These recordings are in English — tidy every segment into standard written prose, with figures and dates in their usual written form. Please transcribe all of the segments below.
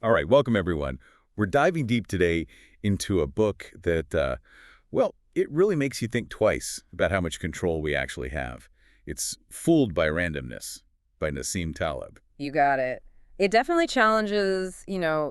All right, welcome everyone. We're diving deep today into a book that, well, it really makes you think twice about how much control we actually have. It's Fooled by Randomness by Nassim Taleb. You got it. It definitely challenges,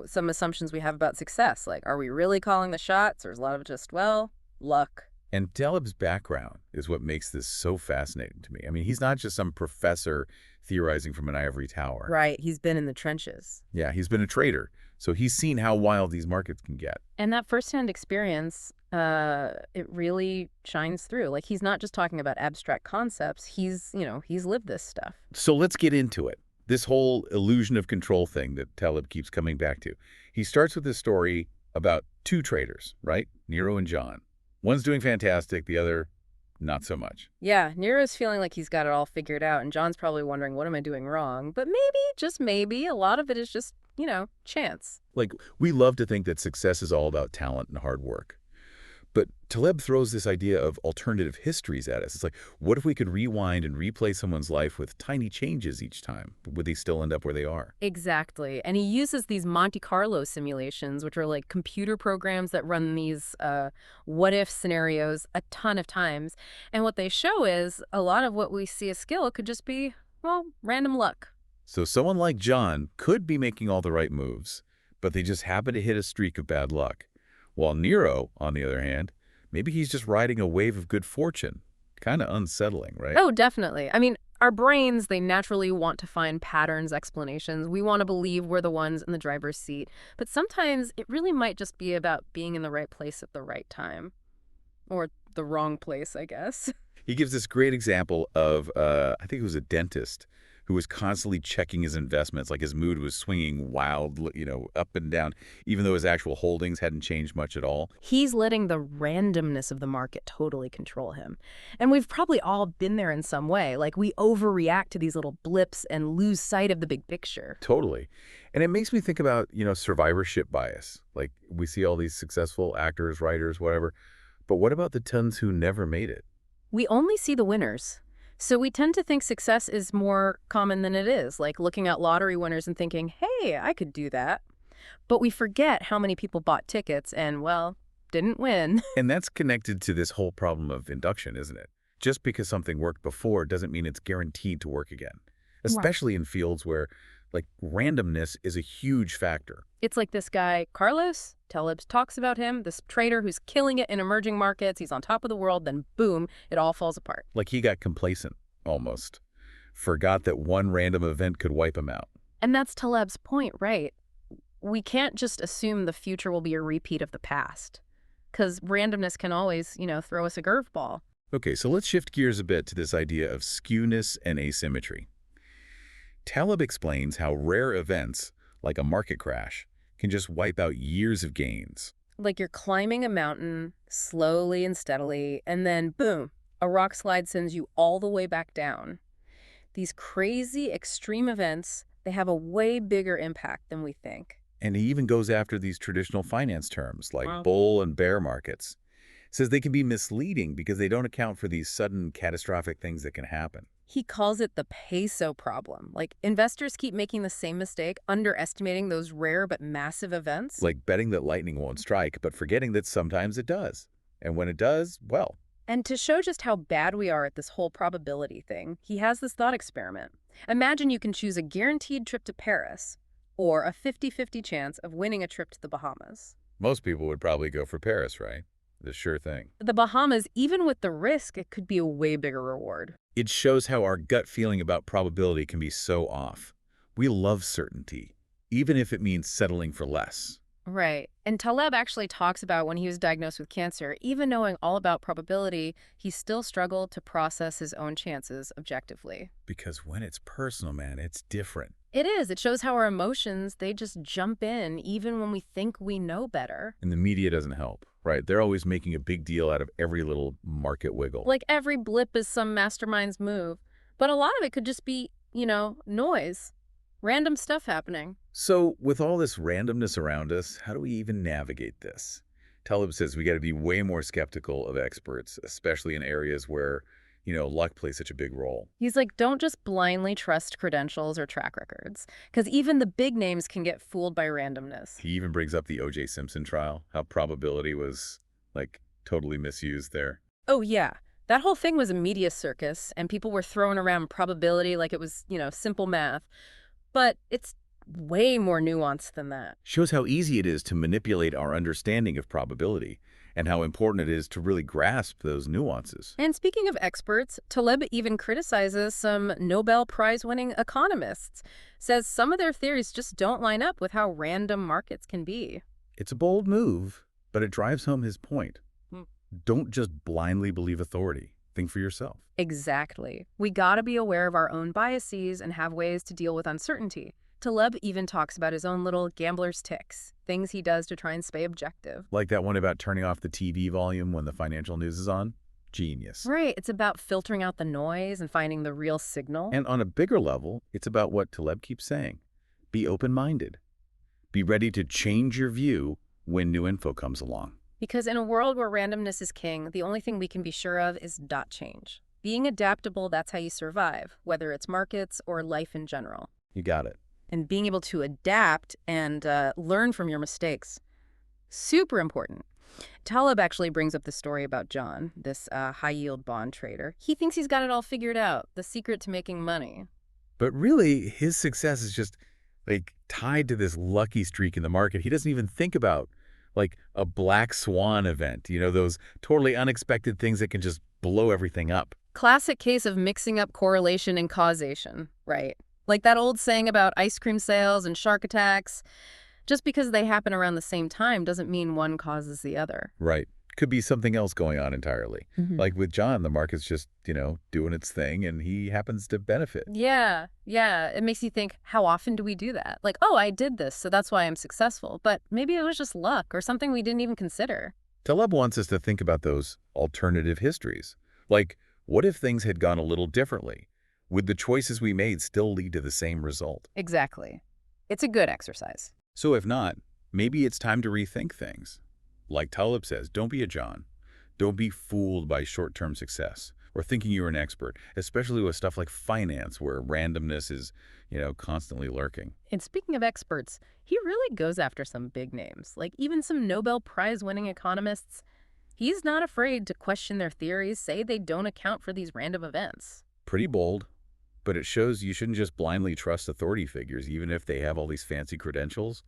some assumptions we have about success. Like, are we really calling the shots, or is a lot of it just, well, luck? And Taleb's background is what makes this so fascinating to me. I mean, he's not just some professor theorizing from an ivory tower. Right. He's been in the trenches. Yeah, he's been a trader, so he's seen how wild these markets can get. And that firsthand experience, it really shines through. Like, he's not just talking about abstract concepts. He's lived this stuff. So let's get into it. This whole illusion of control thing that Taleb keeps coming back to. He starts with this story about two traders, right? Nero and John. One's doing fantastic, the other not so much. Yeah, Nero's feeling like he's got it all figured out, and John's probably wondering, what am I doing wrong? But maybe, just maybe, a lot of it is just, chance. Like, we love to think that success is all about talent and hard work. But Taleb throws this idea of alternative histories at us. It's like, what if we could rewind and replay someone's life with tiny changes each time? Would they still end up where they are? Exactly. And he uses these Monte Carlo simulations, which are like computer programs that run these what if scenarios a ton of times. And what they show is a lot of what we see as skill could just be, well, random luck. So someone like John could be making all the right moves, but they just happen to hit a streak of bad luck. While Nero, on the other hand, maybe he's just riding a wave of good fortune. Kind of unsettling, right? Oh, definitely. I mean, our brains, they naturally want to find patterns, explanations. We want to believe we're the ones in the driver's seat. But sometimes it really might just be about being in the right place at the right time. Or the wrong place, I guess. He gives this great example of, I think it was a dentist who was constantly checking his investments, like his mood was swinging wild, up and down, even though his actual holdings hadn't changed much at all. He's letting the randomness of the market totally control him. And we've probably all been there in some way. Like, we overreact to these little blips and lose sight of the big picture. Totally. And it makes me think about, survivorship bias. Like, we see all these successful actors, writers, whatever. But what about the tons who never made it? We only see the winners. So we tend to think success is more common than it is, like looking at lottery winners and thinking, hey, I could do that. But we forget how many people bought tickets and, well, didn't win. And that's connected to this whole problem of induction, isn't it? Just because something worked before doesn't mean it's guaranteed to work again, Right. especially in fields where, like, randomness is a huge factor. It's like this guy, Carlos. Taleb talks about him, this trader who's killing it in emerging markets. He's on top of the world, then boom, it all falls apart. Like, he got complacent, almost. Forgot that one random event could wipe him out. And that's Taleb's point, right? We can't just assume the future will be a repeat of the past, because randomness can always, throw us a curveball. Okay, so let's shift gears a bit to this idea of skewness and asymmetry. Taleb explains how rare events, like a market crash, can just wipe out years of gains. Like, you're climbing a mountain slowly and steadily, and then boom, a rock slide sends you all the way back down. These crazy extreme events, they have a way bigger impact than we think. And he even goes after these traditional finance terms like Wow. bull and bear markets. Says they can be misleading because they don't account for these sudden catastrophic things that can happen. He calls it the peso problem. Like, investors keep making the same mistake, underestimating those rare but massive events. Like betting that lightning won't strike, but forgetting that sometimes it does. And when it does, well, And to show just how bad we are at this whole probability thing, he has this thought experiment. Imagine you can choose a guaranteed trip to Paris or a 50-50 chance of winning a trip to the Bahamas. most people would probably go for Paris, right? The sure thing. The Bahamas, even with the risk, it could be a way bigger reward. It shows how our gut feeling about probability can be so off. We love certainty, even if it means settling for less. Right. And Taleb actually talks about when he was diagnosed with cancer, even knowing all about probability, he still struggled to process his own chances objectively. Because when it's personal, man, it's different. It is. It shows how our emotions, they just jump in even when we think we know better. And the media doesn't help, right? They're always making a big deal out of every little market wiggle. Like, every blip is some mastermind's move. But a lot of it could just be, noise. Random stuff happening. So with all this randomness around us, how do we even navigate this? Taleb says we got to be way more skeptical of experts, especially in areas where, luck plays such a big role. He's like, don't just blindly trust credentials or track records, because even the big names can get fooled by randomness. He even brings up the O.J. Simpson trial, how probability was, like, totally misused there. Oh, yeah. That whole thing was a media circus, and people were throwing around probability like it was, simple math. But it's way more nuanced than that. Shows how easy it is to manipulate our understanding of probability and how important it is to really grasp those nuances. And speaking of experts, Taleb even criticizes some Nobel Prize-winning economists, says some of their theories just don't line up with how random markets can be. It's a bold move, but it drives home his point. Hmm. Don't just blindly believe authority. Think for yourself. Exactly. We gotta be aware of our own biases and have ways to deal with uncertainty. Taleb even talks about his own little gambler's ticks, things he does to try and stay objective. Like that one about turning off the TV volume when the financial news is on? Genius. Right, it's about filtering out the noise and finding the real signal. And on a bigger level, it's about what Taleb keeps saying. Be open-minded. Be ready to change your view when new info comes along. Because in a world where randomness is king, the only thing we can be sure of is dot change. Being adaptable, that's how you survive, whether it's markets or life in general. You got it. And being able to adapt and learn from your mistakes, super important. Taleb actually brings up the story about John, this high-yield bond trader. He thinks he's got it all figured out, the secret to making money. But really, his success is just, like, tied to this lucky streak in the market. He doesn't even think about, like, a black swan event, those totally unexpected things that can just blow everything up. Classic case of mixing up correlation and causation, right? Like that old saying about ice cream sales and shark attacks. Just because they happen around the same time doesn't mean one causes the other. Right. Could be something else going on entirely. Like with John, the market's just, doing its thing, and he happens to benefit. Yeah. It makes you think, how often do we do that? Like, oh, I did this, so that's why I'm successful. But maybe it was just luck or something we didn't even consider. Taleb wants us to think about those alternative histories. Like, what if things had gone a little differently? Would the choices we made still lead to the same result? Exactly. It's a good exercise. So if not, maybe it's time to rethink things. Like Taleb says, don't be a John. Don't be fooled by short-term success or thinking you're an expert, especially with stuff like finance where randomness is, constantly lurking. And speaking of experts, he really goes after some big names, like even some Nobel Prize-winning economists. He's not afraid to question their theories, say they don't account for these random events. Pretty bold, but it shows you shouldn't just blindly trust authority figures, even if they have all these fancy credentials.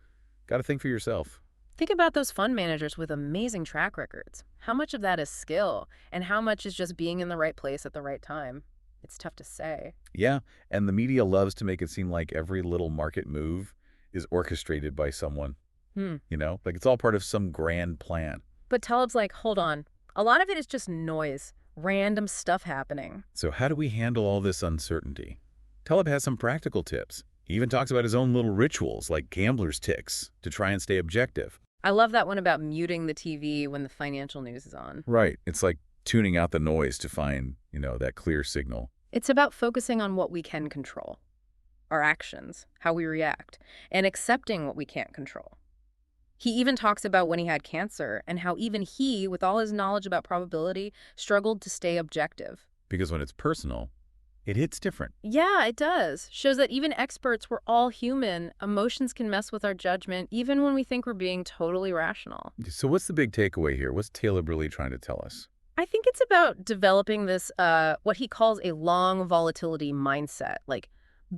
Got to think for yourself. Think about those fund managers with amazing track records. How much of that is skill, and how much is just being in the right place at the right time? It's tough to say. Yeah, and the media loves to make it seem like every little market move is orchestrated by someone. Like it's all part of some grand plan. But Taleb's like, hold on. A lot of it is just noise, random stuff happening. So how do we handle all this uncertainty? Taleb has some practical tips. He even talks about his own little rituals, like gambler's ticks, to try and stay objective. I love that one about muting the TV when the financial news is on. Right. It's like tuning out the noise to find, that clear signal. It's about focusing on what we can control, our actions, how we react, and accepting what we can't control. He even talks about when he had cancer and how even he, with all his knowledge about probability, struggled to stay objective. Because when it's personal, it hits different. Yeah, it does. Shows that even experts, we're all human. Emotions can mess with our judgment, even when we think we're being totally rational. So what's the big takeaway here? What's Taleb really trying to tell us? I think it's about developing this, what he calls a long volatility mindset. Like,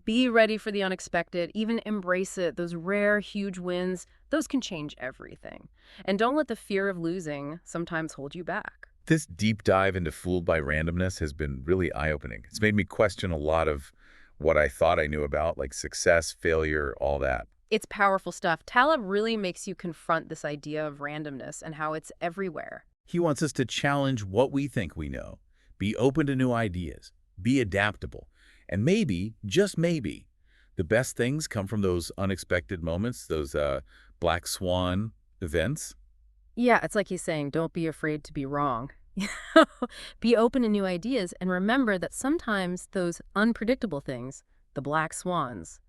be ready for the unexpected, even embrace it. Those rare, huge wins, those can change everything. And don't let the fear of losing sometimes hold you back. This deep dive into Fooled by Randomness has been really eye-opening. It's made me question a lot of what I thought I knew about, like success, failure, all that. It's powerful stuff. Taleb really makes you confront this idea of randomness and how it's everywhere. He wants us to challenge what we think we know, be open to new ideas, be adaptable, and maybe, just maybe, the best things come from those unexpected moments, those black swan events. Yeah, it's like he's saying, don't be afraid to be wrong. Be open to new ideas and remember that sometimes those unpredictable things, the black swans,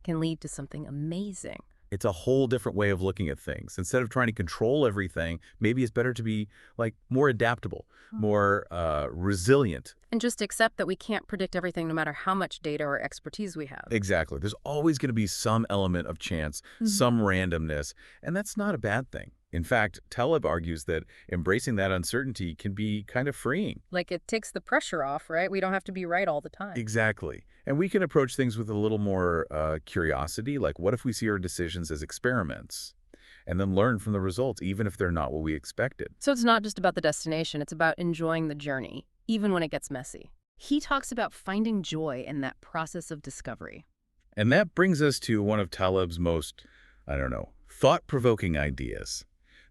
can lead to something amazing. It's a whole different way of looking at things. Instead of trying to control everything, maybe it's better to be like more adaptable, more resilient. And just accept that we can't predict everything no matter how much data or expertise we have. Exactly. There's always going to be some element of chance, some randomness, and that's not a bad thing. In fact, Taleb argues that embracing that uncertainty can be kind of freeing. Like it takes the pressure off, right? We don't have to be right all the time. Exactly. And we can approach things with a little more curiosity, like what if we see our decisions as experiments and then learn from the results, even if they're not what we expected. So it's not just about the destination, it's about enjoying the journey, even when it gets messy. He talks about finding joy in that process of discovery. And that brings us to one of Taleb's most, I don't know, thought-provoking ideas.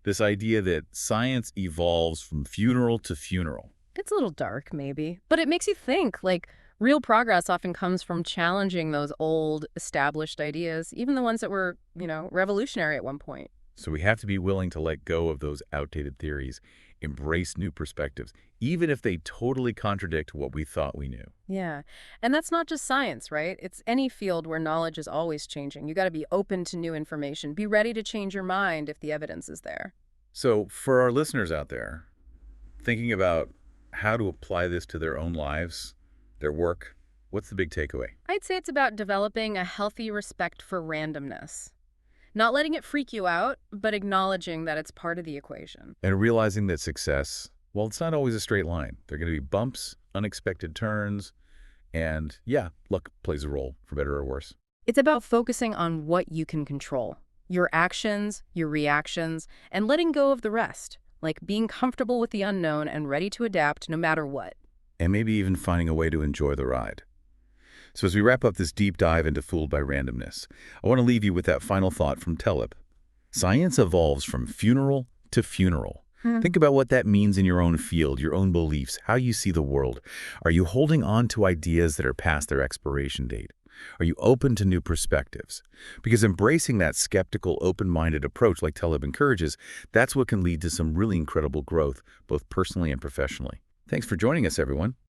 This idea that science evolves from funeral to funeral. It's a little dark, maybe, but it makes you think, like, real progress often comes from challenging those old, established ideas, even the ones that were, revolutionary at one point. So we have to be willing to let go of those outdated theories, embrace new perspectives, even if they totally contradict what we thought we knew. Yeah, and that's not just science, right? It's any field where knowledge is always changing. You got to be open to new information. Be ready to change your mind if the evidence is there. So for our listeners out there, thinking about how to apply this to their own lives, their work, what's the big takeaway? I'd say it's about developing a healthy respect for randomness. Not letting it freak you out, but acknowledging that it's part of the equation. And realizing that success, well, it's not always a straight line. There are going to be bumps, unexpected turns, and yeah, luck plays a role, for better or worse. It's about focusing on what you can control. Your actions, your reactions, and letting go of the rest. Like being comfortable with the unknown and ready to adapt no matter what. And maybe even finding a way to enjoy the ride. So as we wrap up this deep dive into Fooled by Randomness, I want to leave you with that final thought from Taleb. Science evolves from funeral to funeral. Think about what that means in your own field, your own beliefs, how you see the world. Are you holding on to ideas that are past their expiration date? Are you open to new perspectives? Because embracing that skeptical, open-minded approach like Taleb encourages, that's what can lead to some really incredible growth, both personally and professionally. Thanks for joining us, everyone.